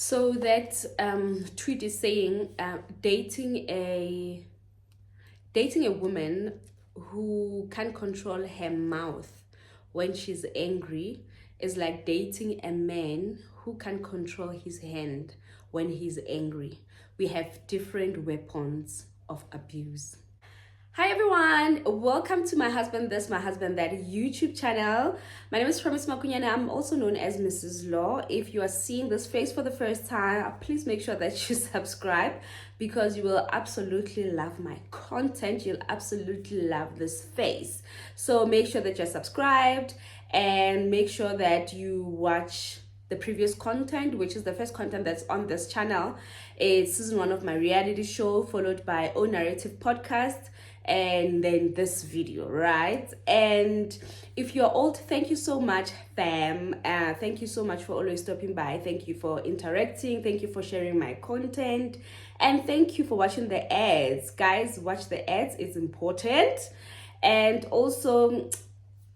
So that tweet is saying dating a woman who can't control her mouth when she's angry is like dating a man who can't control his hand when he's angry. We have different weapons of abuse. Hi everyone, welcome to My Husband This, My Husband That YouTube channel. My name is Promise Makunyana. I'm also known as Mrs. Law. If you are seeing this face for the first time, please make sure that you subscribe because you will absolutely love my content. You'll absolutely love this face. So make sure that you're subscribed and make sure that you watch the previous content, which is the first content that's on this channel. It's season 1 of my reality show, followed by O Narrative podcast, and then this video, right? And if you're old, thank you so much, fam. Thank you so much for always stopping by. Thank you for interacting. Thank you for sharing my content, and thank you for watching the ads. Guys, watch the ads, it's important. And also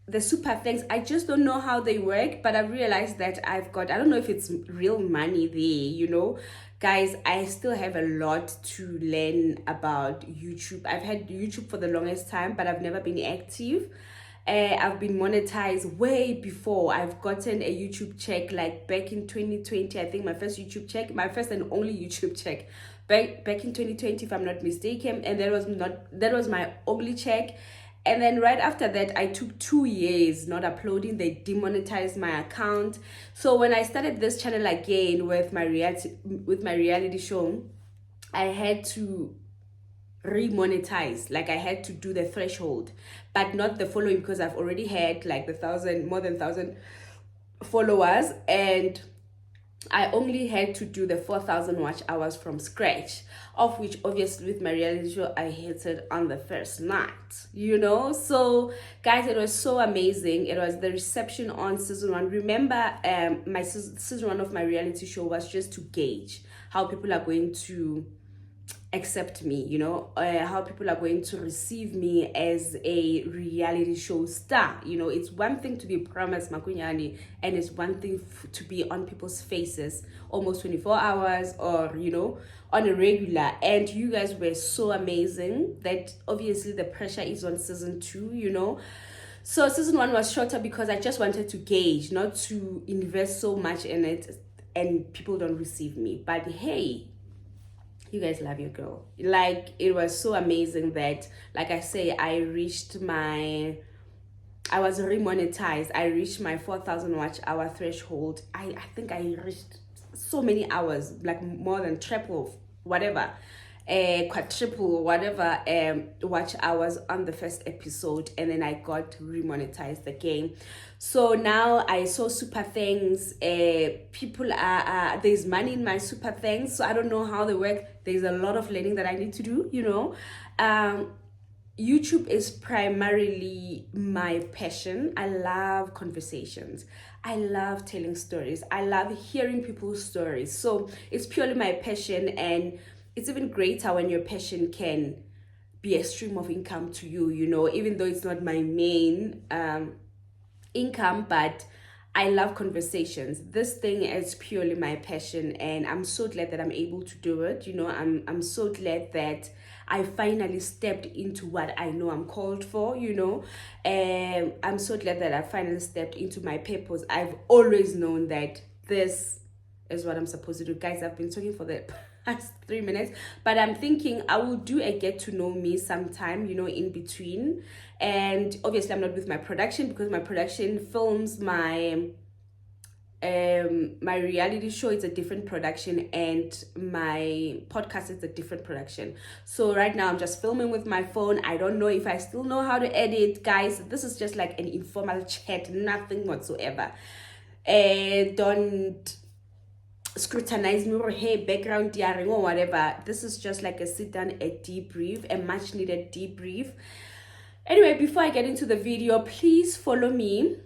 the super thanks, I just don't know how they work, but I've realized that I don't know if it's real money there. Guys, I still have a lot to learn about YouTube. I've had YouTube for the longest time, but I've never been active. I've been monetized way before. I've gotten a YouTube check like back in 2020. I think my first and only YouTube check back in 2020, if I'm not mistaken, and that was my only check. And then right after that, I took 2 years not uploading. They demonetized my account. So when I started this channel again with my reality show, I had to remonetize. Like I had to do the threshold, but not the following, because I've already had like more than 1,000 followers, and I only had to do the 4,000 watch hours from scratch, of which obviously with my reality show I hit it on the first night, So guys, it was so amazing. It was the reception on season 1. Remember, my season 1 of my reality show was just to gauge how people are going to accept me, how people are going to receive me as a reality show star. It's one thing to be Promise Makunyani, and it's one thing to be on people's faces almost 24 hours or on a regular. And you guys were so amazing that obviously the pressure is on season 2. So season 1 was shorter because I just wanted to gauge, not to invest so much in it and people don't receive me. But hey, you guys love your girl. Like, it was so amazing that, like I say, I was remonetized. I reached my 4,000 watch hour threshold. I think I reached so many hours, like more than triple, whatever, quadruple, whatever, watch hours on the first episode, and then I got remonetized again. So now I saw super thanks. People are there's money in my super thanks, so I don't know how they work. There's a lot of learning that I need to do. YouTube is primarily my passion. I love conversations. I love telling stories. I love hearing people's stories. So it's purely my passion, and it's even greater when your passion can be a stream of income to you, even though it's not my main income, but I love conversations. This thing is purely my passion, and I'm so glad that I'm able to do it. I'm so glad that I finally stepped into what I know I'm called for, and I'm so glad that I finally stepped into my purpose. I've always known that this is what I'm supposed to do. Guys, I've been talking for the past 3 minutes, but I'm thinking I will do a get to know me sometime, in between. And obviously I'm not with my production because my production films my my reality show is a different production, and my podcast is a different production. So right now I'm just filming with my phone. I don't know if I still know how to edit. Guys, this is just like an informal chat, nothing whatsoever. Don't scrutinize me or hey, background tearing or whatever. This is just like a sit down, a debrief, a much needed debrief. Anyway, before I get into the video, please follow me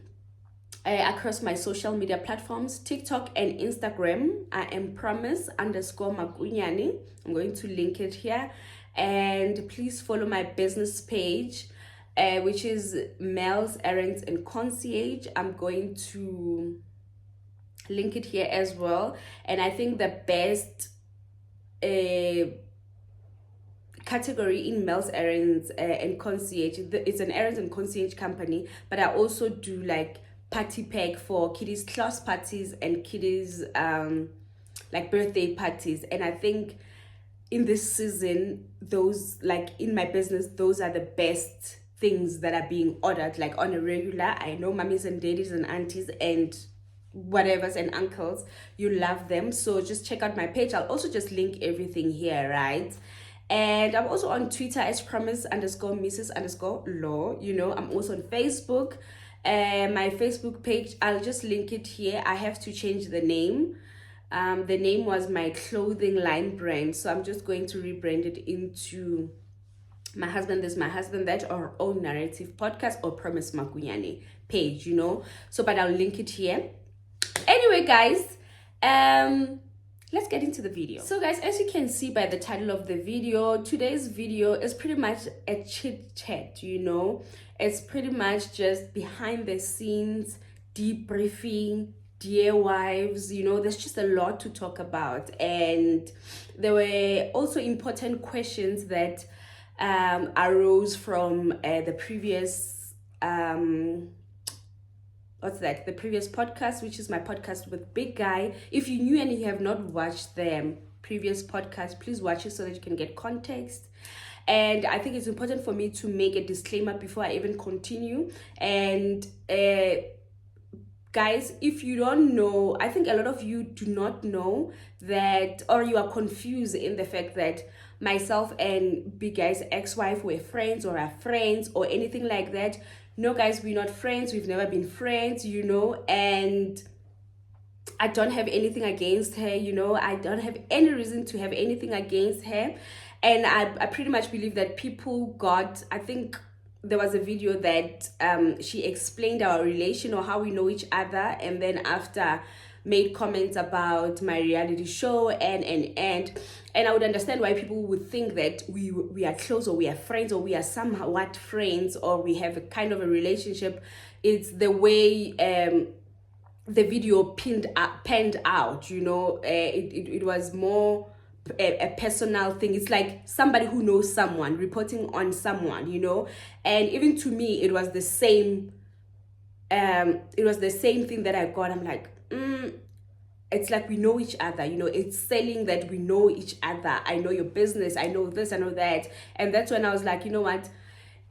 across my social media platforms, TikTok and Instagram. I am promise_makunyani. I'm going to link it here. And please follow my business page, which is Mails, Errands and Concierge. I'm going to link it here as well. And I think the best category in Mel's Errands and Concierge, it's an errands and concierge company, but I also do like party pack for kiddies class parties and kiddies like birthday parties. And I think in this season, those, like in my business, those are the best things that are being ordered like on a regular. I know mummies and daddies and aunties and whatevers and uncles, you love them. So just check out my page. I'll also just link everything here, right? And I'm also on Twitter as promise_Mrs_law. You know, I'm also on Facebook. My Facebook page, I'll just link it here. I have to change the name. The name was my clothing line brand, so I'm just going to rebrand it into My Husband This, My Husband That, or Own Narrative Podcast, or Promise Makunyane page, you know. So, but I'll link it here. Anyway, guys, let's get into the video. So guys, as you can see by the title of the video, today's video is pretty much a chit chat, you know. It's pretty much just behind the scenes, debriefing, dear wives, you know. There's just a lot to talk about, and there were also important questions that arose from the previous the previous podcast, which is my podcast with Big Guy. If you knew and you have not watched the previous podcast, please watch it so that you can get context. And I think it's important for me to make a disclaimer before I even continue. And guys, if you don't know, I think a lot of you do not know that, or you are confused in the fact that myself and Big Guy's ex-wife were friends or are friends or anything like that. No, guys, we're not friends. We've never been friends, you know, and I don't have anything against her, you know. I don't have any reason to have anything against her. And I pretty much believe that people got, I think there was a video that she explained our relation or how we know each other, and then after made comments about my reality show and I would understand why people would think that we are close or we are friends or we are somewhat friends or we have a kind of a relationship. It's the way the video panned out, you know. It was more a personal thing. It's like somebody who knows someone reporting on someone, you know. And even to me, it was the same thing that I got. I'm like, it's like we know each other, you know. It's selling that we know each other. I know your business, I know this, I know that. And that's when I was like, you know what,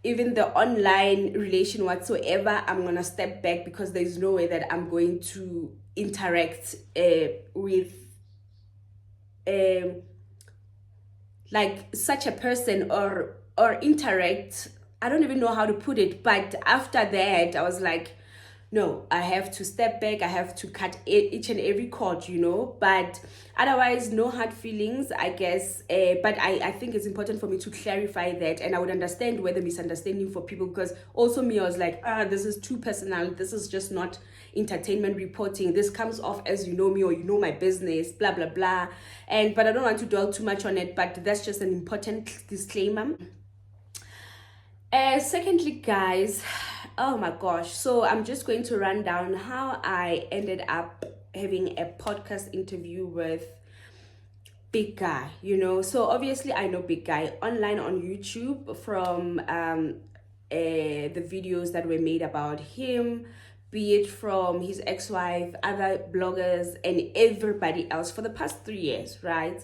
even the online relation whatsoever, I'm gonna step back, because there's no way that I'm going to interact with like such a person or interact. I don't even know how to put it, but after that I was like, no, I have to step back. I have to cut each and every cord, you know. But otherwise, no hard feelings, I guess. But I think it's important for me to clarify that. And I would understand where the misunderstanding for people, because also me, I was like, this is too personal. This is just not entertainment reporting. This comes off as you know me or you know my business, blah, blah, blah. But I don't want to dwell too much on it. But that's just an important disclaimer. Secondly, guys, oh my gosh, so I'm just going to run down how I ended up having a podcast interview with Big Guy, you know. So obviously I know Big Guy online on YouTube from the videos that were made about him, be it from his ex-wife, other bloggers, and everybody else for the past 3 years, right?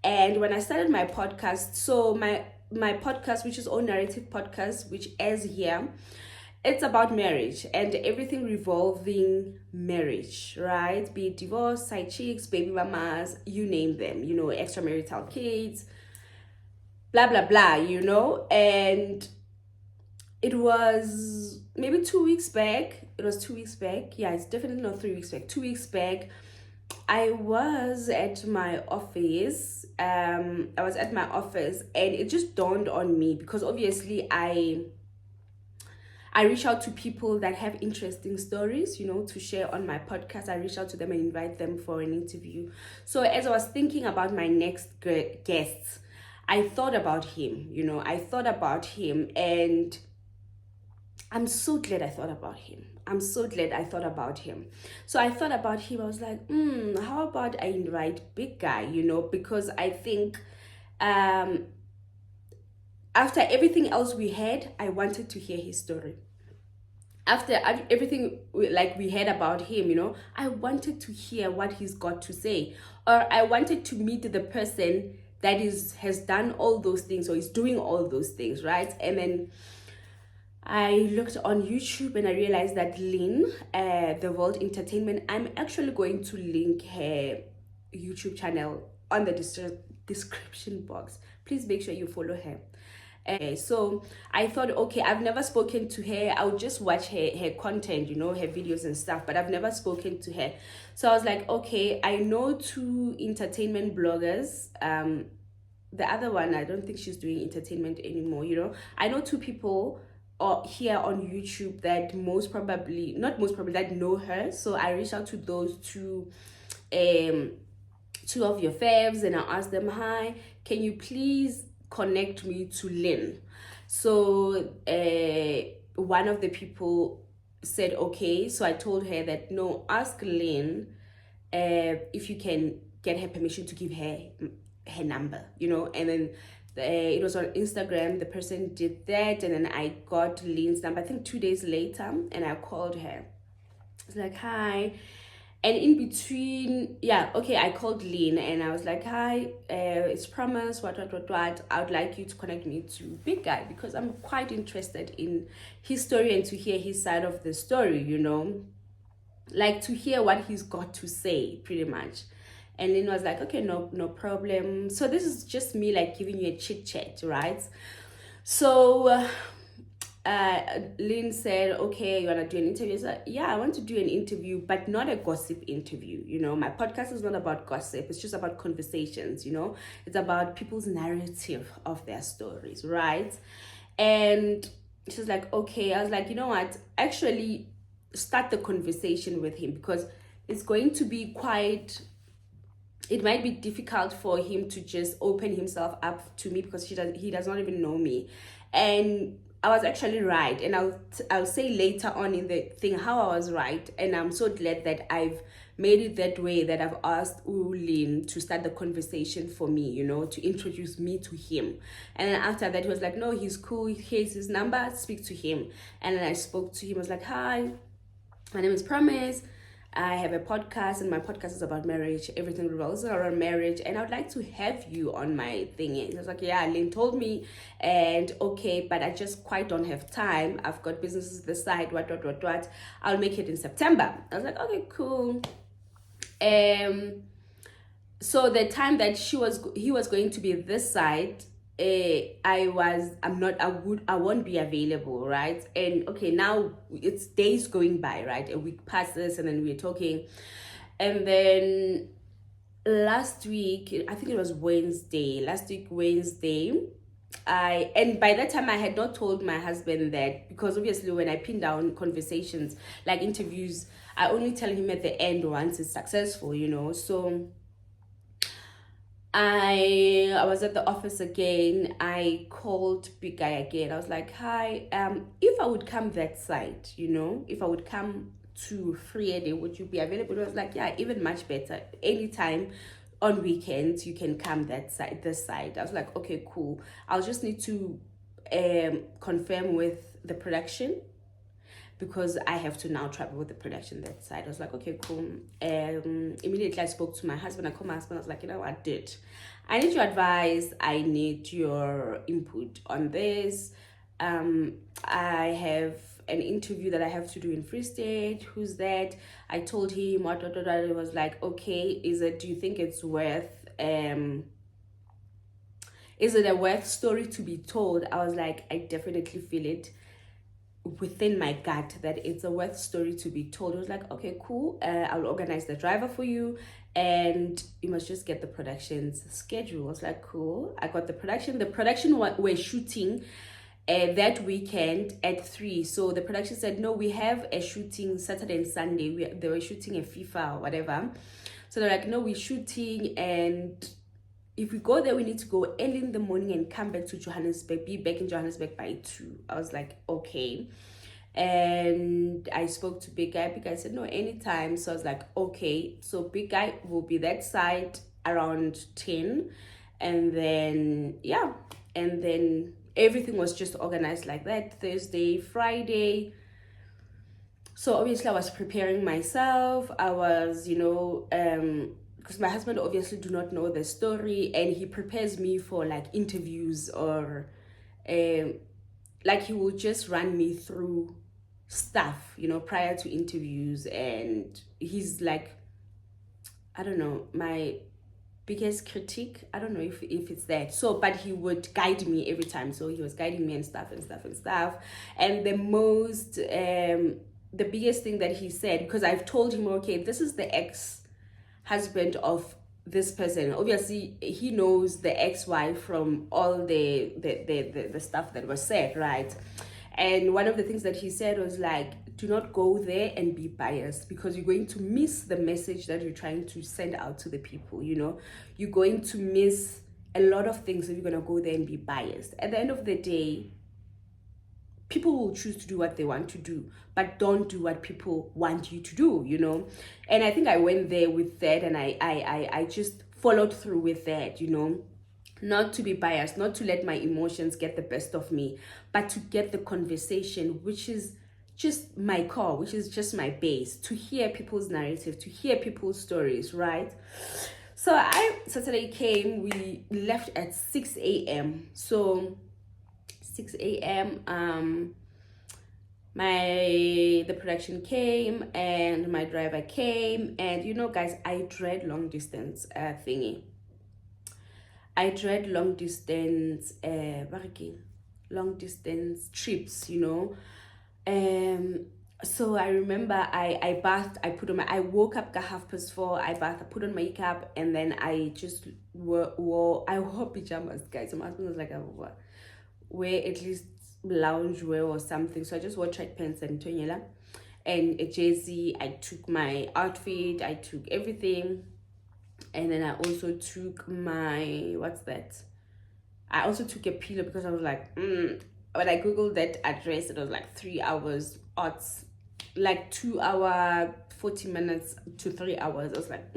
And when I started my podcast, so my podcast, which is Own Narrative Podcast, which airs here, it's about marriage and everything revolving marriage, right? Be it divorce, side chicks, baby mamas, you name them, you know, extramarital kids, blah, blah, blah, you know. And it was maybe 2 weeks back. It was 2 weeks back. Yeah, it's definitely not 3 weeks back. 2 weeks back, I was at my office. And it just dawned on me, because obviously I reach out to people that have interesting stories, you know, to share on my podcast. I reach out to them and invite them for an interview. So as I was thinking about my next guest, I thought about him, you know. I thought about him, and I'm so glad I thought about him. I'm so glad I thought about him. So I thought about him. I was like, how about I invite Big Guy, because I think um, after everything else we had, I wanted to hear his story. After everything like we heard about him, I wanted to hear what he's got to say, or I wanted to meet the person that has done all those things or is doing all those things, right? And then I looked on YouTube and I realized that Lynn, the World Entertainment, I'm actually going to link her YouTube channel on the description box. Please make sure you follow her. So I thought, okay, I've never spoken to her. I'll just watch her content, her videos and stuff, but I've never spoken to her. So I was like, okay, I know 2 entertainment bloggers. The other one, I don't think she's doing entertainment anymore, I know 2 people here on YouTube that that know her. So I reached out to those 2 of your faves, and I asked them, hi, can you please connect me to Lynn? So one of the people said okay. So I told her that, no, ask Lynn if you can get her permission to give her number, and then it was on Instagram. The person did that, and then I got Lynn's number, I think 2 days later, and I called her. It's like, hi. And in between, I called Lynn and I was like, hi, it's Promise, what. I would like you to connect me to Big Guy because I'm quite interested in his story and to hear his side of the story, like to hear what he's got to say, pretty much. And Lynn was like, okay, no problem. So this is just me like giving you a chit chat, right? So Lynn said, okay, you want to do an interview? I said, yeah, I want to do an interview, but not a gossip interview. My podcast is not about gossip. It's just about conversations, it's about people's narrative of their stories, right? And she's like, okay. I was like, you know what, actually start the conversation with him, because it's going to be it might be difficult for him to just open himself up to me because he does not even know me. And I was actually right, and I'll say later on in the thing how I was right, and I'm so glad that I've made it that way, that I've asked Lynn to start the conversation for me, to introduce me to him. And then after that, he was like, no, he's cool, here's his number, speak to him. And then I spoke to him. I was like, hi, my name is Promise. I have a podcast, and my podcast is about marriage. Everything revolves around marriage, and I would like to have you on my thingy. He was like, yeah, Lynn told me, and okay, but I just quite don't have time. I've got businesses on the side, what. I'll make it in September. I was like, okay, cool. So the time that he was going to be this side, I won't be available, right? And okay, now it's days going by, right? A week passes, and then we're talking, and then last week, I think it was Wednesday, and by that time I had not told my husband that, because obviously when I pin down conversations like interviews, I only tell him at the end once it's successful, so I was at the office again. I called Big Guy again. I was like, hi, if I would come that side, if I would come to Friday, would you be available? I was like, yeah, even much better. Anytime on weekends, you can come this side. I was like, okay, cool. I'll just need to confirm with the production, because I have to now travel with the production that side. I was like, okay, cool. Immediately I spoke to my husband. I called my husband. I was like, I need your advice. I need your input on this. I have an interview that I have to do in Free State. Who's that? I told him what. It was like, okay, do you think it's worth is it a worth story to be told? I was like, I definitely feel it within my gut that it's a worth story to be told. It was like, okay, cool, I'll organize the driver for you, and you must just get the production's schedule. I was like, cool. I got the production. We're shooting that weekend at 3. So the production said, no, we have a shooting Saturday and Sunday. They were shooting a FIFA or whatever. So they're like, no, we're shooting, and if we go there, we need to go early in the morning and come back to Johannesburg, be back in Johannesburg by 2. I was like, okay. And I spoke to Big Guy. Big Guy said, no, anytime. So I was like, okay. So Big Guy will be that side around 10. And then, yeah. And then everything was just organized like that. Thursday, Friday. So obviously I was preparing myself. I was, because my husband obviously do not know the story, and he prepares me for like interviews, or like he will just run me through stuff, prior to interviews. And he's like, I don't know, my biggest critique. I don't know if it's that. So, but he would guide me every time. So he was guiding me and stuff and stuff and stuff. And the biggest thing that he said, because I've told him, okay, this is the ex-husband of this person. Obviously, he knows the ex-wife from all the stuff that was said, right? And one of the things that he said was like, do not go there and be biased, because you're going to miss the message that you're trying to send out to the people. You're going to miss a lot of things if you're going to go there and be biased. At the end of the day, people will choose to do what they want to do, but don't do what people want you to do. And I think I went there with that, and I just followed through with that, not to be biased, not to let my emotions get the best of me, but to get the conversation, which is just my core, which is just my base, to hear people's narrative, to hear people's stories, right? So Saturday came, we left at 6 a.m. So 6 a.m. The production came and my driver came, and guys, I dread long distance thingy. I dread long distance trips. So I remember I bathed, I woke up at 4:30, I bathed, I put on makeup, and then I just wore pajamas, guys. So my husband was like, wear at least loungewear or something. So I just wore track pants and tonyela and a jersey. I took my outfit, I took everything. And then I also took I also took a pillow, because I was like, when I googled that address, it was like 3 hours odds, like 2 hour 40 minutes to 3 hours. I was like,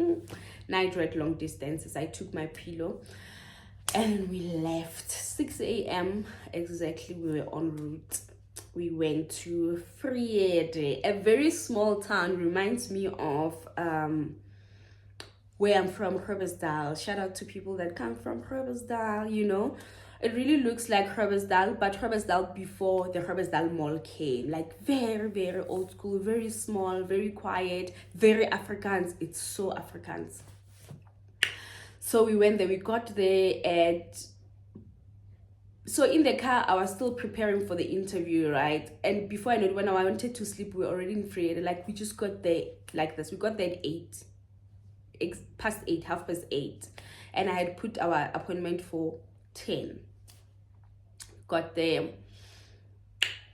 night ride long distances. I took my pillow and we left 6 a.m. exactly. We were en route. We went to Friede, a very small town. Reminds me of where I'm from, Herbesdal. Shout out to people that come from Herbesdal. It really looks like Herbesdal, but Herbesdal before the Herbesdal Mall came. Like very, very old school, very small, very quiet, very Afrikaans. It's so Afrikaans. So we went there, we got there so in the car, I was still preparing for the interview, right? And before I know it, when I wanted to sleep, we were already in Friede. Like, we just got there like this. We got there at 8, past 8, 8:30. And I had put our appointment for 10. Got there.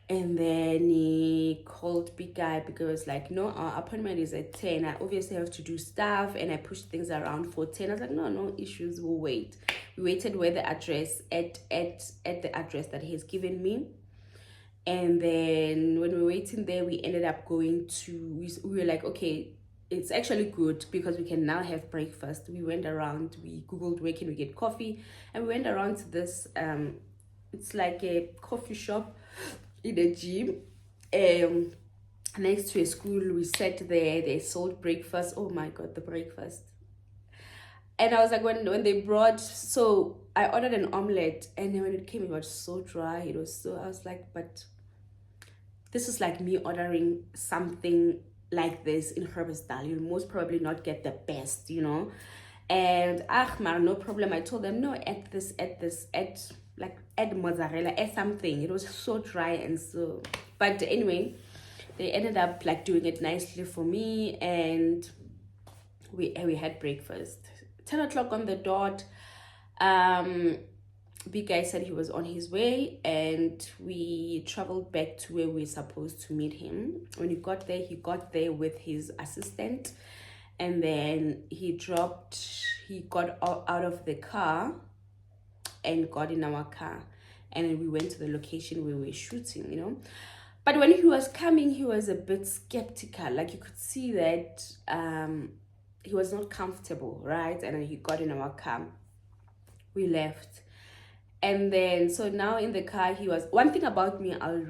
And then he called Big Guy, because like, no, our appointment is at 10. I obviously have to do stuff, and I pushed things around for 10. I was like, no issues, we'll wait. We waited where the address at the address that he's given me. And then when we were waiting there, we ended up going to, we were like, okay, it's actually good because we can now have breakfast. We went around, we googled where can we get coffee, and we went around to this it's like a coffee shop in a gym next to a school. We sat there, they sold breakfast. Oh my god, the breakfast. And I was like, when they brought, so I ordered an omelette, and then when it came, it was so dry. I was like, but this is like me ordering something like this in Herbesdal. You'll most probably not get the best, And no problem. I told them, no, add mozzarella, add something. It was so dry and so, but anyway, they ended up like doing it nicely for me, and we had breakfast. 10 o'clock on the dot. Big Guy said he was on his way, and we traveled back to where we were supposed to meet him. When he got there with his assistant, and then he got out of the car and got in our car, and then we went to the location where we were shooting. But when he was coming, he was a bit skeptical. Like you could see that he was not comfortable, right? And then he got in our car. We left. And then, so now in the car, he was, one thing about me, I'll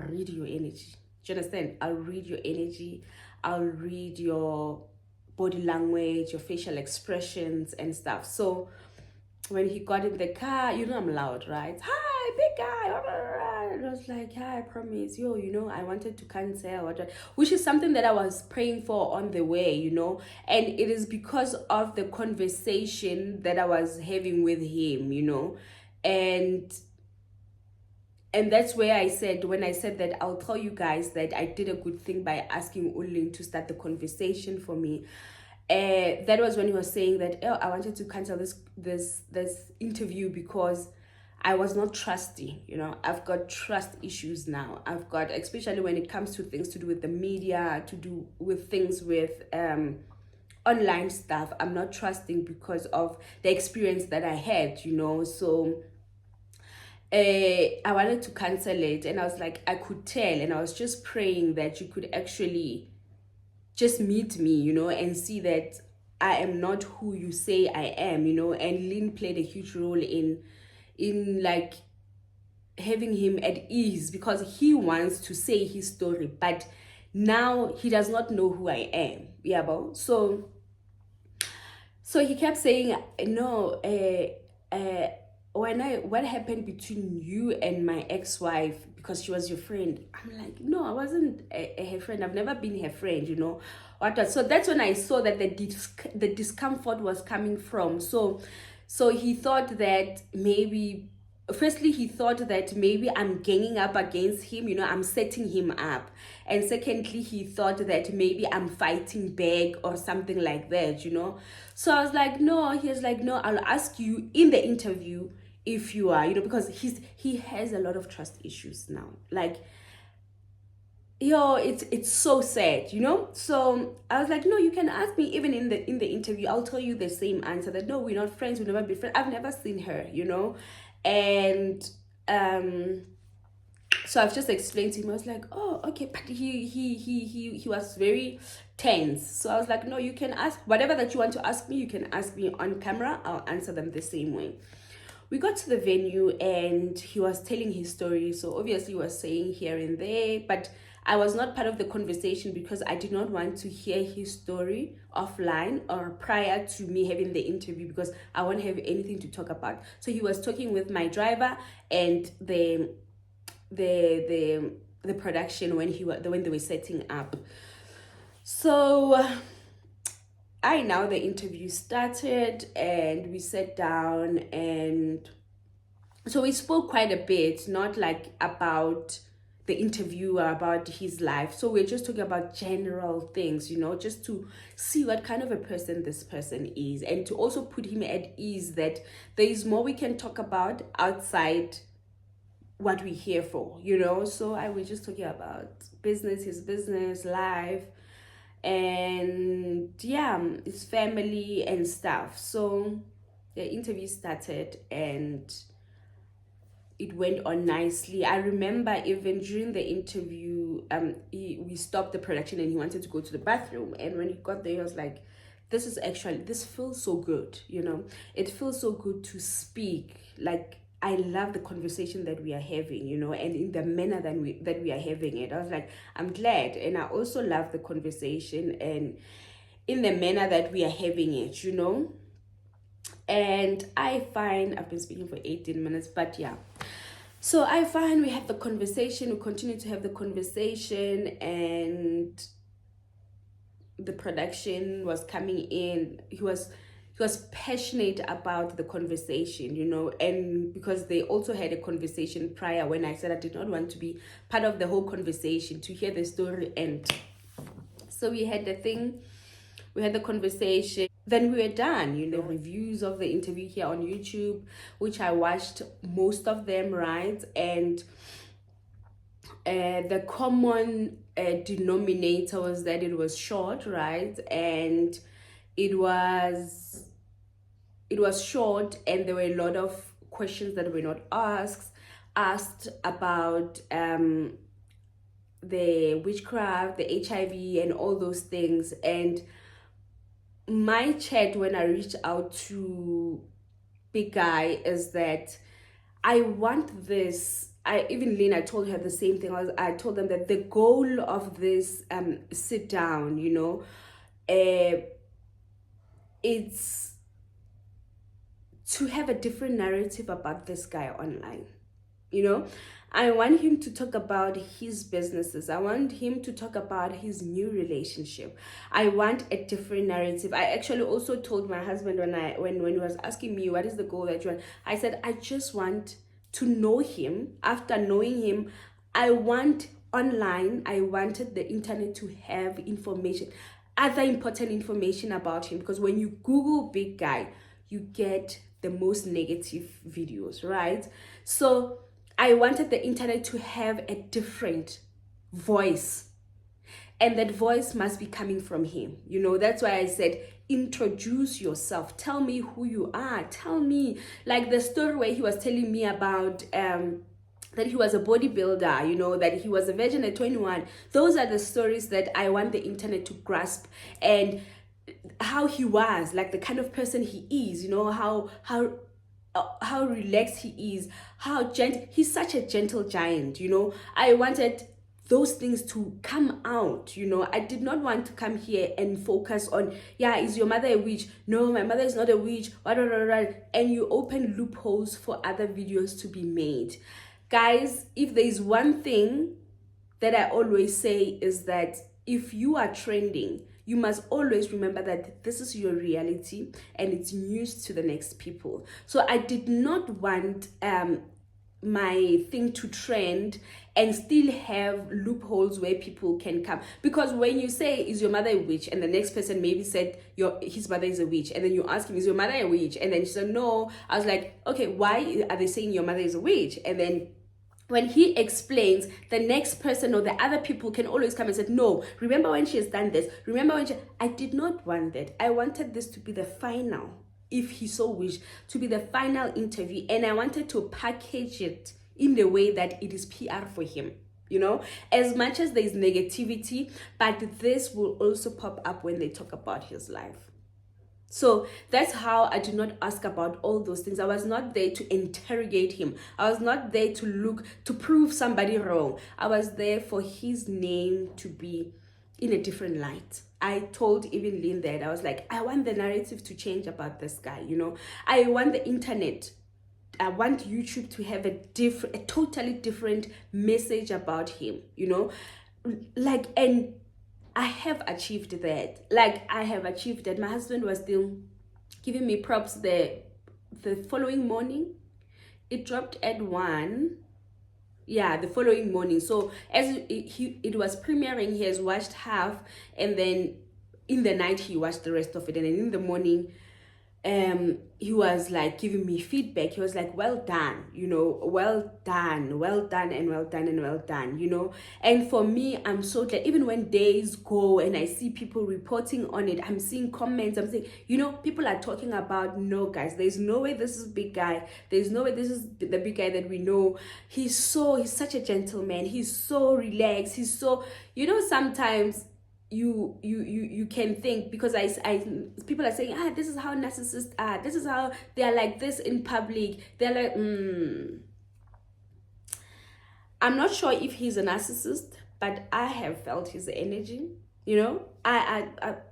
read your energy. Do you understand? I'll read your energy. I'll read your body language, your facial expressions and stuff. So when he got in the car, I'm loud, right? Hi, big guy. And I was like, hi, I promise, I wanted to cancel, which is something that I was praying for on the way, and it is because of the conversation that I was having with him, and that's where when I said that I'll tell you guys that I did a good thing by asking Ulin to start the conversation for me. That was when he was saying that, oh, I wanted to cancel this interview because I was not trusting. I've got trust issues now. I've got, especially when it comes to things to do with the media, to do with things with online stuff. I'm not trusting because of the experience that I had. So I wanted to cancel it, and I was like, I could tell, and I was just praying that you could actually just meet me, and see that I am not who you say I am, and Lynn played a huge role in like having him at ease, because he wants to say his story, but now he does not know who I am. Yeah, but so he kept saying, no, what happened between you and my ex-wife, because she was your friend. I'm like, no, I wasn't her friend. I've never been her friend, so that's when I saw that the discomfort was coming from. So he thought that maybe, firstly, he thought that maybe I'm ganging up against him, I'm setting him up. And secondly, he thought that maybe I'm fighting back or something like that, So I was like, no. He was like, no, I'll ask you in the interview if you are, because he has a lot of trust issues now. Like, it's so sad, So I was like, no, you can ask me even in the interview. I'll tell you the same answer, that no, we're not friends, we'll never be friends. I've never seen her, and so I've just explained to him. I was like, oh, okay, but he was very tense. So I was like, no, you can ask whatever that you want to ask me. You can ask me on camera. I'll answer them the same way. We got to the venue and he was telling his story. So obviously he was saying here and there, but I was not part of the conversation because I did not want to hear his story offline or prior to me having the interview, because I won't have anything to talk about. So he was talking with my driver and the production when they were setting up. So now the interview started and we sat down, and so we spoke quite a bit, not like about the interview or about his life. So we're just talking about general things, just to see what kind of a person this person is, and to also put him at ease that there is more we can talk about outside what we're here for, So I was just talking about business, his business, life, and his family and stuff. So the interview started and it went on nicely. I remember even during the interview, we stopped the production and he wanted to go to the bathroom. And when he got there, he was like, this feels so good, It feels so good to speak. Like, I love the conversation that we are having, and in the manner that we are having it. I was like, I'm glad. And I also love the conversation and in the manner that we are having it, And I find, I've been speaking for 18 minutes, but yeah. So I find we have the conversation, we continue to have the conversation, and the production was coming in. He was passionate about the conversation, and because they also had a conversation prior when I said I did not want to be part of the whole conversation, to hear the story end. So we had the conversation, then we were done, the reviews of the interview here on YouTube, which I watched most of them, right? And the common denominator was that it was short, right? And it was short, and there were a lot of questions that were not asked about the witchcraft, the HIV, and all those things. And my chat when I reached out to big guy is that I want this. I even Lynn, I told her the same thing. I told them that the goal of this sit down, it's to have a different narrative about this guy online. I want him to talk about his businesses. I want him to talk about his new relationship. I want a different narrative. I actually also told my husband when he was asking me what is the goal that you want, I said I just want to know him. After knowing him, I wanted the internet to have information, other important information about him, because when you Google big guy, you get the most negative videos, right? So I wanted the internet to have a different voice, and that voice must be coming from him. That's why I said, introduce yourself. Tell me who you are. Tell me, like the story where he was telling me about that he was a bodybuilder, that he was a virgin at 21. Those are the stories that I want the internet to grasp, and how he was, like the kind of person he is, how relaxed he is, how gentle. He's such a gentle giant. I wanted those things to come out. I did not want to come here and focus on, is your mother a witch? No, my mother is not a witch. And you open loopholes for other videos to be made. Guys, if there is one thing that I always say, is that if you are trending, you must always remember that this is your reality and it's news to the next people. So I did not want my thing to trend and still have loopholes where people can come. Because when you say, is your mother a witch? And the next person maybe said his mother is a witch. And then you ask him, is your mother a witch? And then she said, no. I was like, okay, why are they saying your mother is a witch? And then when he explains, the next person or the other people can always come and say, no, remember when she has done this? Remember when I did not want that. I wanted this to be the final, if he so wished, to be the final interview. And I wanted to package it in the way that it is PR for him. As much as there is negativity, but this will also pop up when they talk about his life. So that's how I did not ask about all those things. I was not there to interrogate him. I was not there to prove somebody wrong. I was there for his name to be in a different light. I told even Lynn that. I was like, I want the narrative to change about this guy. I want the internet, I want YouTube to have a totally different message about him, and I have achieved that. My husband was still giving me props the following morning. It dropped at 1. Yeah, the following morning. So as it was premiering, he has watched half, and then in the night he watched the rest of it, and then in the morning he was like giving me feedback. He was like, well done, well done, and well done, and well done, And for me, I'm so glad. Even when days go and I see people reporting on it, I'm seeing comments, I'm saying, people are talking about, no guys, there's no way this is big guy. There's no way this is the big guy that we know. He's such a gentleman. He's so relaxed. He's so, sometimes you can think, because I people are saying, this is how narcissists are, this is how they are, like this in public. They're like, I'm not sure if he's a narcissist, but I have felt his energy.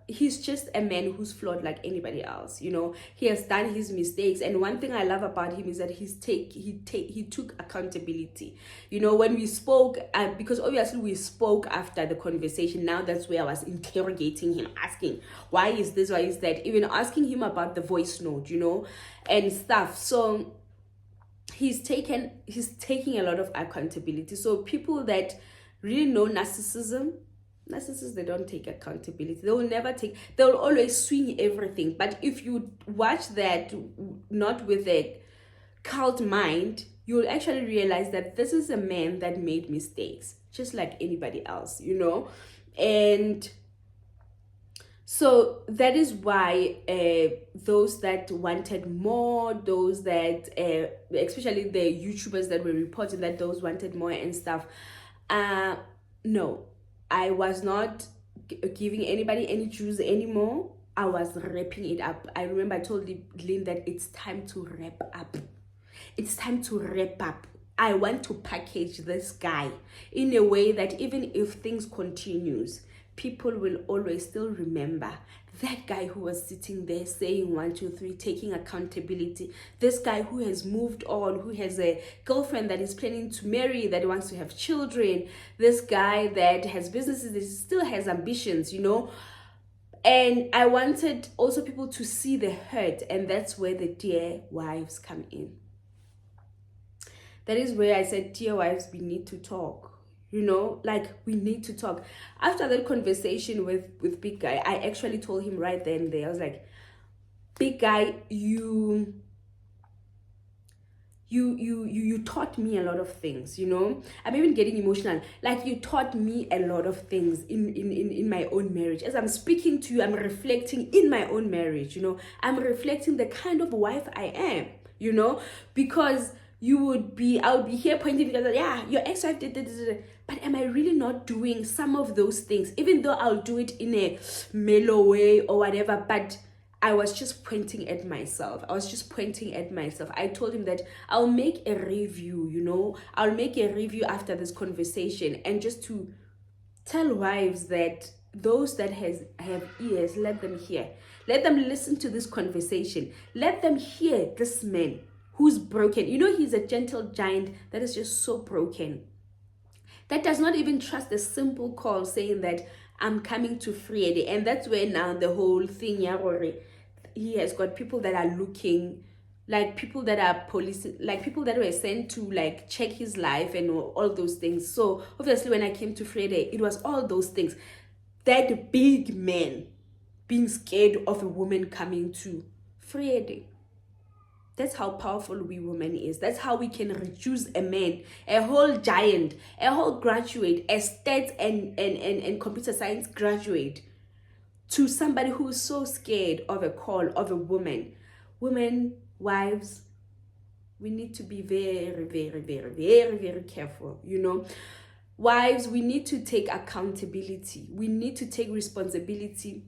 He's just a man who's flawed like anybody else. He has done his mistakes, and one thing I love about him is that he took accountability. When we spoke, because obviously we spoke after the conversation. Now that's where I was interrogating him, asking why is this, why is that, even asking him about the voice note, and stuff. So he's taking a lot of accountability. So people that really know narcissists, they don't take accountability. They'll always swing everything. But if you watch that not with a cult mind, you'll actually realize that this is a man that made mistakes just like anybody else, And so that is why those that wanted more, those that especially the YouTubers that were reporting that those wanted more and stuff, no, I was not giving anybody any juice anymore. I was wrapping it up. I remember I told Lynn that it's time to wrap up. It's time to wrap up. I want to package this guy in a way that even if things continues, people will always still remember that guy who was sitting there saying 1, 2, 3, taking accountability. This guy who has moved on, who has a girlfriend that is planning to marry, that wants to have children. This guy that has businesses, that still has ambitions, And I wanted also people to see the hurt, and that's where the dear wives come in. That is where I said, dear wives, we need to talk. We need to talk. After that conversation with Big Guy, I actually told him right then and there, I was like, Big Guy, you taught me a lot of things, I'm even getting emotional. Like, you taught me a lot of things in my own marriage. As I'm speaking to you, I'm reflecting in my own marriage, I'm reflecting the kind of wife I am, because I'll be here pointing together, yeah, your ex-wife did, but am I really not doing some of those things? Even though I'll do it in a mellow way or whatever, but I was just pointing at myself. I told him that I'll make a review, I'll make a review after this conversation, and just to tell wives that those that have ears, let them hear. Let them listen to this conversation. Let them hear this man who's broken. He's a gentle giant that is just so broken, that does not even trust a simple call saying that I'm coming to Friday. And that's where now the whole thing, he has got people that are looking, like people that are police, like people that were sent to like check his life and all those things. So obviously when I came to Friday, it was all those things. That big man being scared of a woman coming to Friday. That's how powerful we women is. That's how we can reduce a man, a whole giant, a whole graduate, a stats and computer science graduate, to somebody who is so scared of a call of a woman. Women, wives, we need to be very, very, very, very, very careful, Wives, we need to take accountability. We need to take responsibility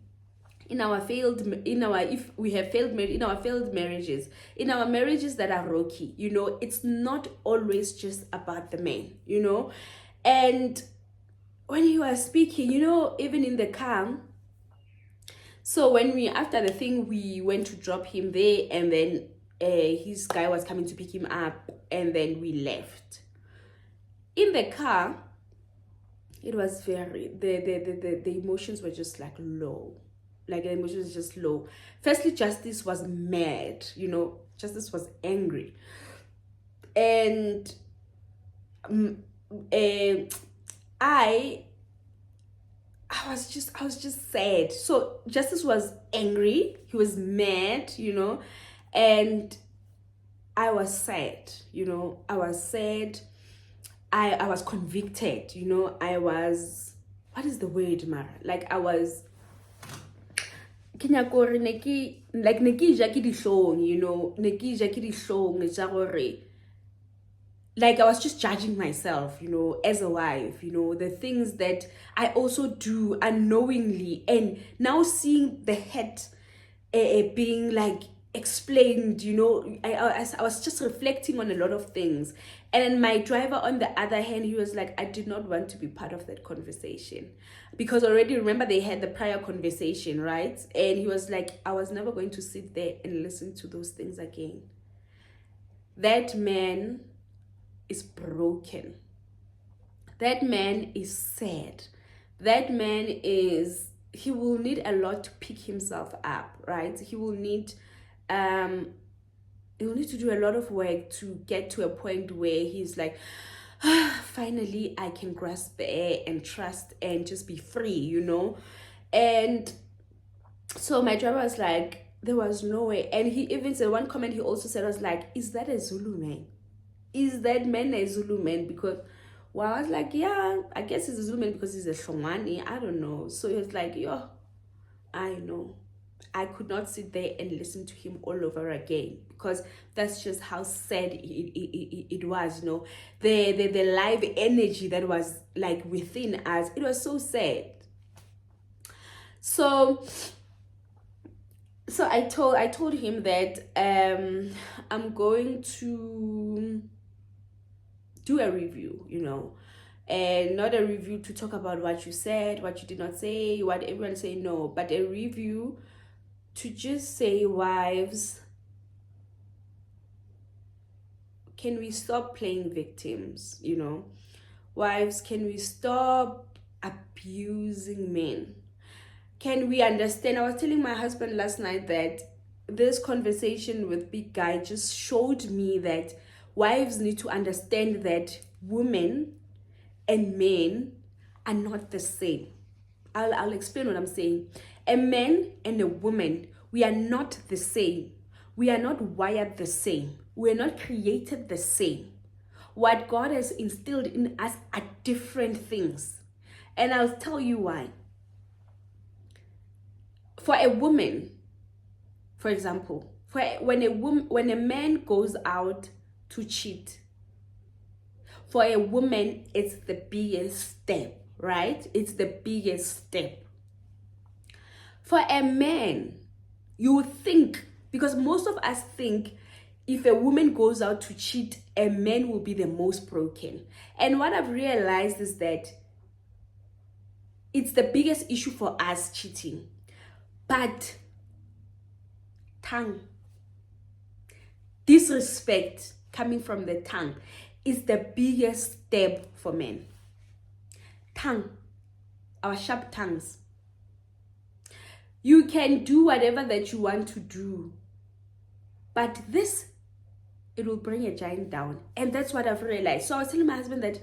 if we have failed in our failed marriages, in our marriages that are rocky. It's not always just about the man, And when you are speaking, even in the car, so when after the thing, we went to drop him there, and then his guy was coming to pick him up, and then we left. In the car, it was very, the emotions were just like low. Like, the emotion was just low. Firstly, Justice was mad, Justice was angry. And I was just sad. So Justice was angry, he was mad, and I was sad, I was sad. I was convicted, I was, what is the word, Mara? Like, I was, like I was just judging myself, as a wife, the things that I also do unknowingly, and now seeing the head being like explained, I was just reflecting on a lot of things. And then my driver, on the other hand, he was like, I did not want to be part of that conversation, because already, remember, they had the prior conversation, right? And he was like, I was never going to sit there and listen to those things again. That man is broken. That man is sad. That man he will need a lot to pick himself up, right? He will need to do a lot of work to get to a point where he's like, finally I can grasp the air and trust and just be free, And so my driver was like, there was no way. And he even said, one comment he also said was like, is that a Zulu man? Is that man a Zulu man? Because, well, I was like, yeah, I guess he's a Zulu man because he's a Shongwani. I don't know. So he was like, yo, I know. I could not sit there and listen to him all over again, because that's just how sad it was, you know. The live energy that was like within us, it was so sad. So I told him that I'm going to do a review, you know, and not a review to talk about what you said, what you did not say, what everyone say, no, but a review to just say, wives, can we stop playing victims, you know? Wives, can we stop abusing men? Can we understand? I was telling my husband last night that this conversation with Big Guy just showed me that wives need to understand that women and men are not the same. I'll explain what I'm saying. A man and a woman, we are not the same. We are not wired the same. We are not created the same. What God has instilled in us are different things. And I'll tell you why. For a woman, for example, when a man goes out to cheat, for a woman, it's the biggest step, right? It's the biggest step. For a man, you would think, because most of us think if a woman goes out to cheat, a man will be the most broken. And what I've realized is that it's the biggest issue for us, cheating. But tongue, disrespect coming from the tongue is the biggest step for men. Tongue, our sharp tongues. You can do whatever that you want to do, but this, it will bring a giant down. And that's what I've realized. So I was telling my husband that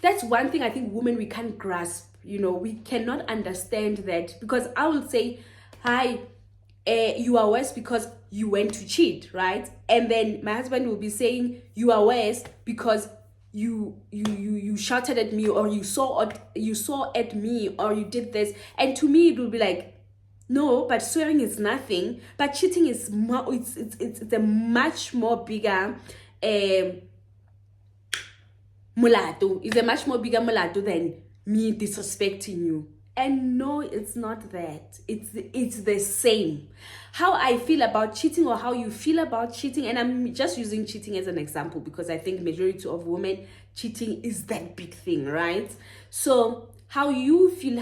that's one thing I think women, we can't grasp. You know, we cannot understand that, because I will say, hi, you are worse because you went to cheat, right? And then my husband will be saying, you are worse because you shouted at me, or you saw at me, or you did this. And to me, it will be like, no, but swearing is nothing. But cheating is more. It's a much more bigger mulato. It's a much more bigger mulato than me disrespecting you. And no, it's not that. It's the same. How I feel about cheating, or how you feel about cheating, and I'm just using cheating as an example because I think majority of women, cheating is that big thing, right? So how you feel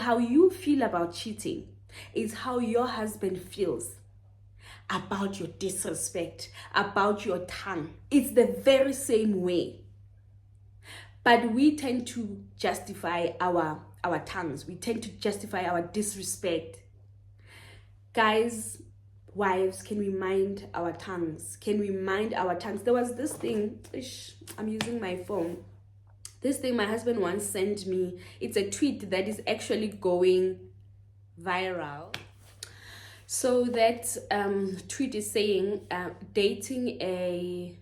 about cheating is how your husband feels about your disrespect, about your tongue. It's the very same way. But we tend to justify our tongues. We tend to justify our disrespect. Guys, wives, can we mind our tongues? Can we mind our tongues? There was this thing, I'm using my phone. This thing my husband once sent me. It's a tweet that is actually going viral. So that tweet is saying, dating a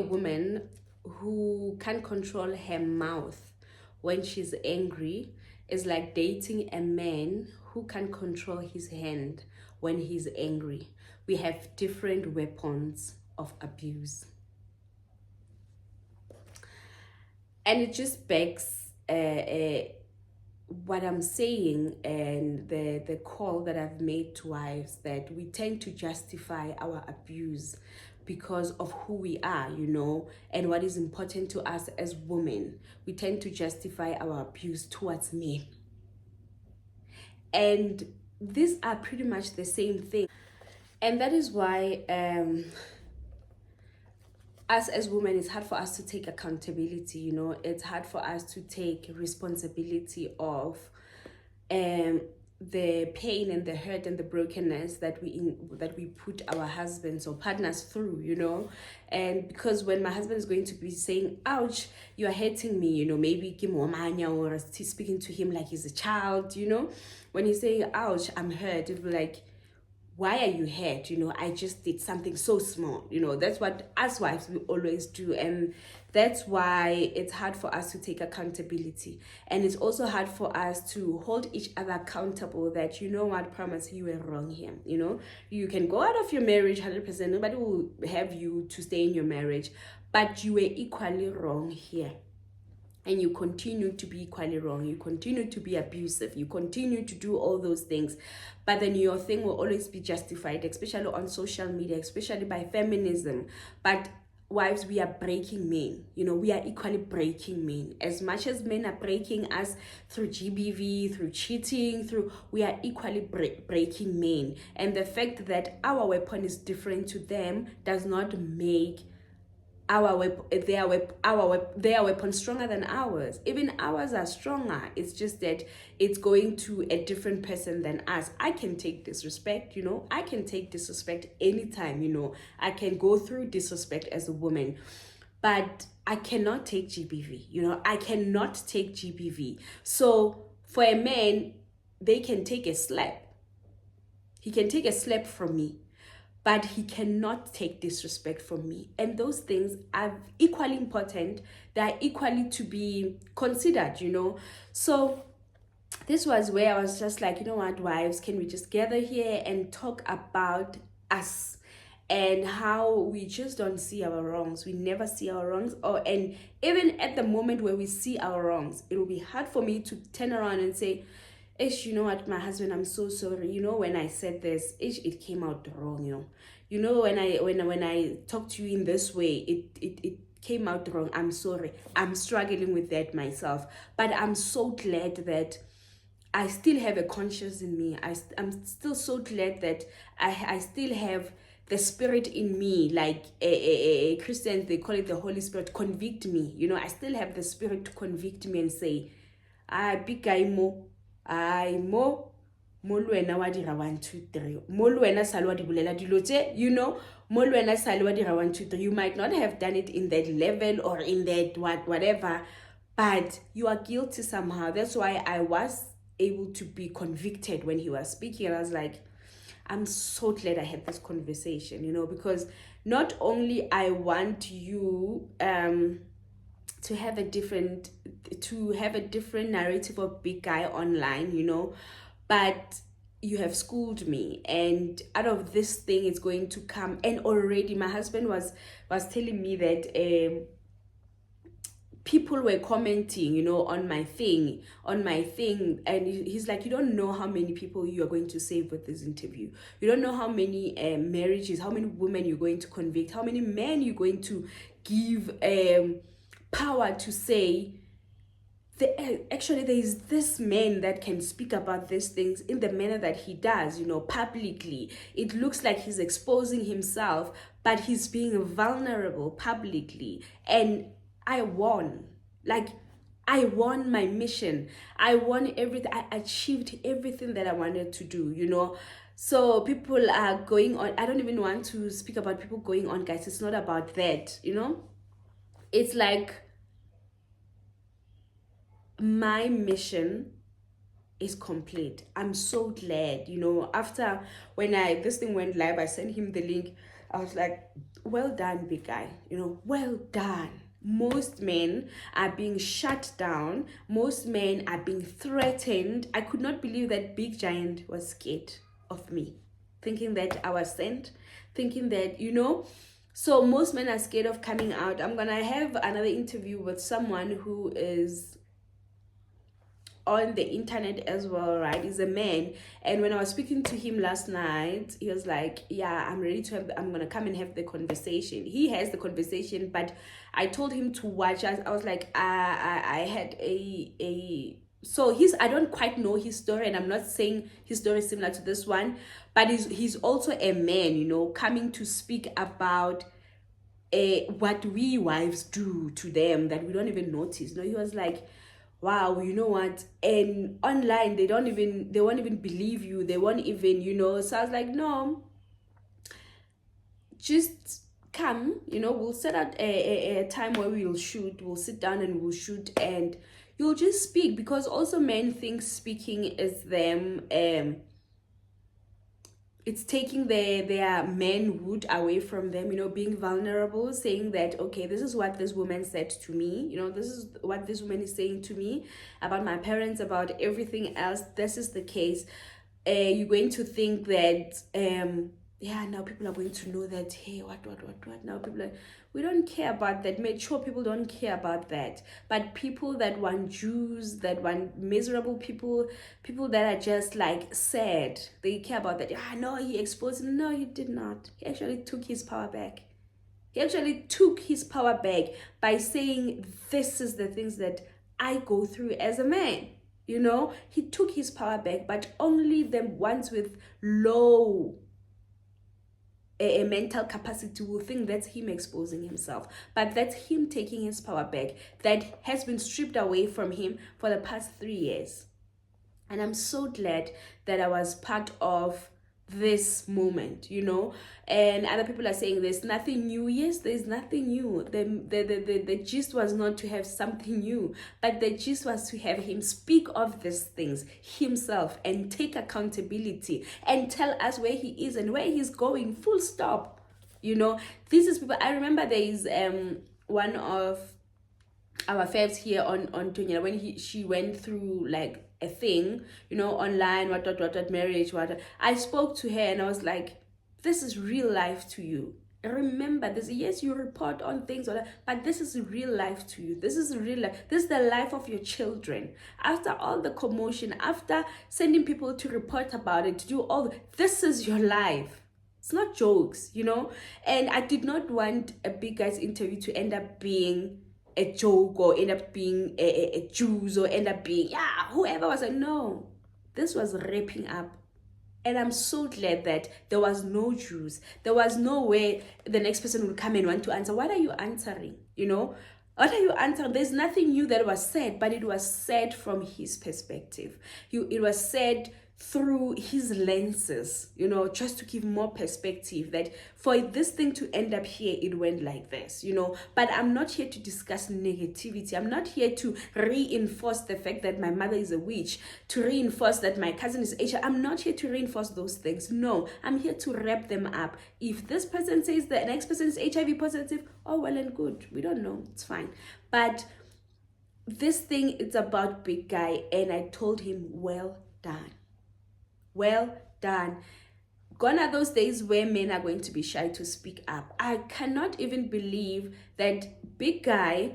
woman who can't control her mouth when she's angry is like dating a man who can't control his hand when he's angry. We have different weapons of abuse. And it just begs what I'm saying, and the call that I've made to wives, that we tend to justify our abuse because of who we are, you know, and what is important to us as women. We tend to justify our abuse towards men. And these are pretty much the same thing. And that is why us as women, it's hard for us to take accountability, you know. It's hard for us to take responsibility of the pain and the hurt and the brokenness that we put our husbands or partners through, you know. And because when my husband is going to be saying, ouch, you are hurting me, you know, maybe or speaking to him like he's a child, you know, when he's saying, ouch, I'm hurt, it'll be like, why are you hurt? I just did something so small. That's what us wives we always do. And that's why it's hard for us to take accountability. And it's also hard for us to hold each other accountable that, what, promise, you were wrong here. You can go out of your marriage 100%. Nobody will have you to stay in your marriage, but you were equally wrong here. And you continue to be equally wrong, you continue to be abusive, you continue to do all those things, but then your thing will always be justified, especially on social media, especially by feminism. But wives, we are breaking men. We are equally breaking men. As much as men are breaking us through GBV, through cheating, we are equally breaking men. And the fact that our weapon is different to them does not make their weapon stronger than ours. Even ours are stronger. It's just that it's going to a different person than us. I can take disrespect, I can take disrespect anytime. I can go through disrespect as a woman, but I cannot take GBV. I cannot take GBV. So for a man, they can take a slap. He can take a slap from me, but he cannot take disrespect from me. And those things are equally important. They are equally to be considered, So this was where I was just like, what, wives, can we just gather here and talk about us and how we just don't see our wrongs. We never see our wrongs. And even at the moment where we see our wrongs, it will be hard for me to turn around and say, Ish, you know what, my husband, I'm so sorry. When I said this, it came out wrong, when I talked to you in this way, it came out wrong. I'm sorry. I'm struggling with that myself. But I'm so glad that I still have a conscience in me. I'm still so glad that I still have the spirit in me, like Christians, they call it the Holy Spirit, convict me. I still have the spirit to convict me and say, big guy mo. Mo le wena wa dira 1 2 3, mo le wena sale wa di bolela dilo tse, mo le wena sale wa dira 1 2 3. You might not have done it in that level or in that whatever, but you are guilty somehow. That's why I was able to be convicted when he was speaking, and I was like, I'm so glad I had this conversation, because not only I want you to have a different narrative of big guy online, but you have schooled me, and out of this thing it's going to come. And already my husband was telling me that people were commenting, on my thing, and he's like, you don't know how many people you are going to save with this interview. You don't know how many marriages, how many women you're going to convict, how many men you're going to give power to say, actually there is this man that can speak about these things in the manner that he does, publicly. It looks like he's exposing himself, but he's being vulnerable publicly. And I won. I won my mission. I won everything. I achieved everything that I wanted to do, So people are going on. I don't even want to speak about people going on, guys. It's not about that, It's like my mission is complete. I'm so glad, after when this thing went live, I sent him the link. I was like, well done, big guy, well done. Most men are being shut down. Most men are being threatened. I could not believe that big giant was scared of me, thinking that I was sent, thinking that, so most men are scared of coming out. I'm gonna have another interview with someone who is on the internet as well, right? He's a man, and when I was speaking to him last night, he was like, yeah, I'm ready to I'm gonna come and have the conversation. He has the conversation, but I told him to watch. I was like, I had so I don't quite know his story, and I'm not saying his story is similar to this one, but he's also a man, coming to speak about what we wives do to them that we don't even notice. He was like, wow, you know what? And online, they won't even believe you. They won't even, So I was like, no, just come, we'll set out a time where we'll shoot. We'll sit down and we'll shoot, and you'll just speak, because also men think speaking is them, it's taking their manhood away from them, being vulnerable, saying that, okay, this is what this woman said to me, this is what this woman is saying to me about my parents, about everything else. This is the case. You're going to think that yeah, now people are going to know that, hey, what now people are, we don't care about that. Mature people don't care about that, but people that want Jews, that want miserable people that are just like sad, they care about that. No, he exposed him. No, he did not. He actually took his power back. He actually took his power back by saying, this is the things that I go through as a man. He took his power back, but only the ones with low a mental capacity will think that's him exposing himself. But that's him taking his power back that has been stripped away from him for the past 3 years. And I'm so glad that I was part of this moment, and other people are saying there's nothing new. Yes, there's nothing new. The gist was not to have something new, but the gist was to have him speak of these things himself and take accountability and tell us where he is and where he's going, full stop. This is people. I remember there is one of our faves here on Tonya, when she went through like a thing, online, what marriage, what. I spoke to her and I was like, this is real life to you. Remember this. Yes, you report on things, but this is real life to you. This is real life. This is the life of your children. After all the commotion, after sending people to report about it, to do all, this is your life. It's not jokes, And I did not want a big guy's interview to end up being a joke or end up being a Jews or end up being whoever was like, no, this was wrapping up. And I'm so glad that there was no Jews. There was no way the next person would come and want to answer. What are you answering? What are you answering? There's nothing new that was said, but it was said from his perspective. It was said through his lenses, just to give more perspective that for this thing to end up here, it went like this, But I'm not here to discuss negativity. I'm not here to reinforce the fact that my mother is a witch, to reinforce that my cousin is HIV. I'm not here to reinforce those things. No, I'm here to wrap them up. If this person says the next person is HIV positive, oh, well and good. We don't know. It's fine. But this thing, it's about big guy. And I told him, well done. Well done. Gone are those days where men are going to be shy to speak up. I cannot even believe that big guy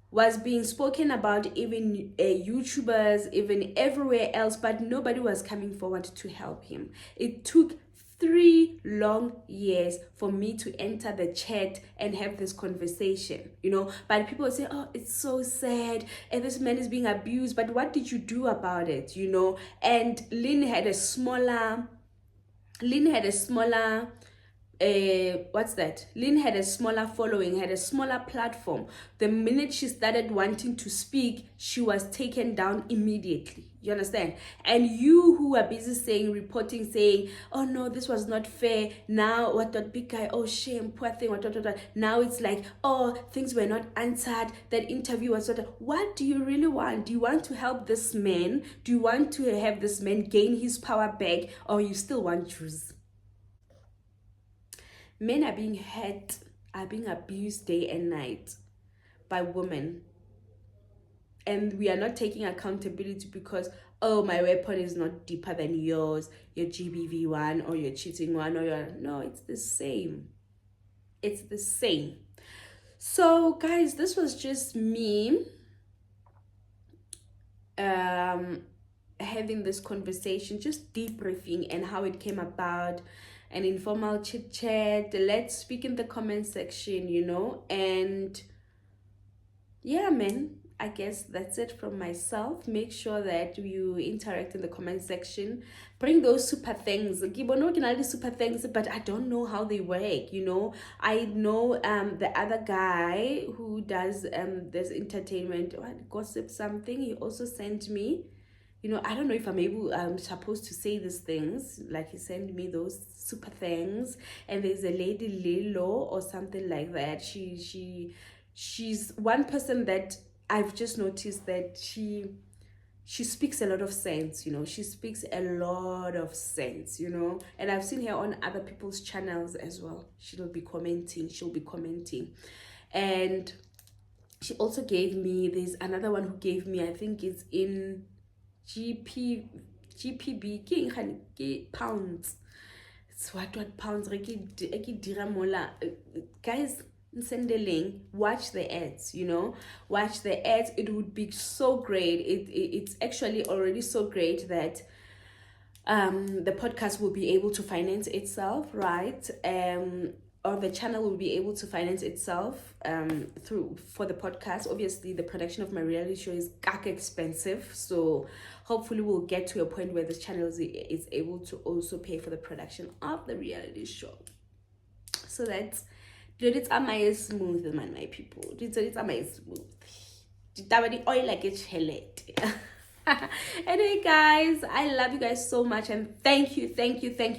was being spoken about, even YouTubers, even everywhere else, but nobody was coming forward to help him. It took 3 long years for me to enter the chat and have this conversation, but people say, oh, it's so sad and this man is being abused, but what did you do about it? And Lynn had a smaller Lynn had a smaller following, had a smaller platform. The minute she started wanting to speak, she was taken down immediately. You understand? And you who are busy reporting, saying, oh no, this was not fair. Now, big guy, oh shame, poor thing, what. Now it's like, oh, things were not answered. That interview was what do you really want? Do you want to help this man? Do you want to have this man gain his power back? Or you still want Jews? Men are being hurt, are being abused day and night by women. And we are not taking accountability because, oh, my weapon is not deeper than yours, your GBV one or your cheating one or your... No, it's the same. It's the same. So, guys, this was just me having this conversation, just debriefing and how it came about. An informal chit chat. Let's speak in the comment section, and yeah, man, I guess that's it from myself. Make sure that you interact in the comment section. Bring those super things. Super things, but I don't know how they work. I know the other guy who does this entertainment, gossip something. He also sent me. I don't know if I'm supposed to say these things. Like, he sent me those super things, and there's a lady Lilo or something like that. She's one person that I've just noticed that she she speaks a lot of sense, you know. She speaks a lot of sense, you know. And I've seen her on other people's channels as well. She'll be commenting. And she also gave me, there's another one who gave me, I think it's in GPB, pounds. It's what pounds, guys. Send the link, watch the ads, you know, watch the ads. It would be so great. It's actually already so great that the podcast will be able to finance itself, right? Or the channel will be able to finance itself through for the podcast. Obviously, the production of my reality show is expensive, so hopefully we'll get to a point where this channel is able to also pay for the production of the reality show. So that's, it's amazing smooth, man, my people. It's amazing smooth. It's oil like a chelet. Anyway, guys, I love you guys so much, and thank you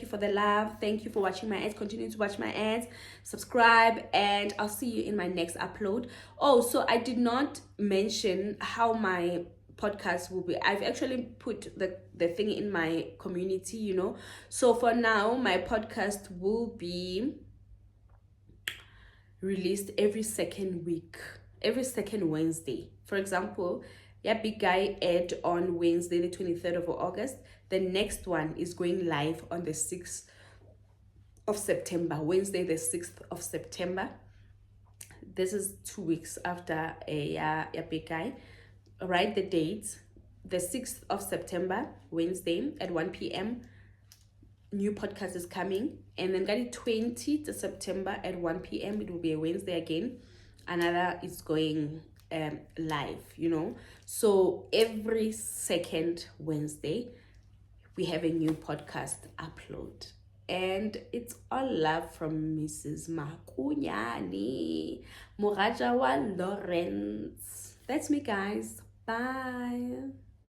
for the love. Thank you for watching my ads. Continue to watch my ads, subscribe, and I'll see you in my next upload. Oh, so I did not mention how my podcast will be. I've actually put the thing in my community, you know. So for now, my podcast will be released every second week, every second Wednesday. For example, big guy aired on Wednesday the 23rd of August. The next one is going live on the 6th of September, Wednesday the 6th of September. This is 2 weeks after a big guy. Write the dates. The 6th of September, Wednesday at 1 p.m. new podcast is coming. And then got it 20th of September at 1 p.m. It will be a Wednesday again. Another is going live, you know. So every second Wednesday we have a new podcast upload, and it's all love from Mrs. Makunyani Morajawa Lawrence. That's me, guys. Bye.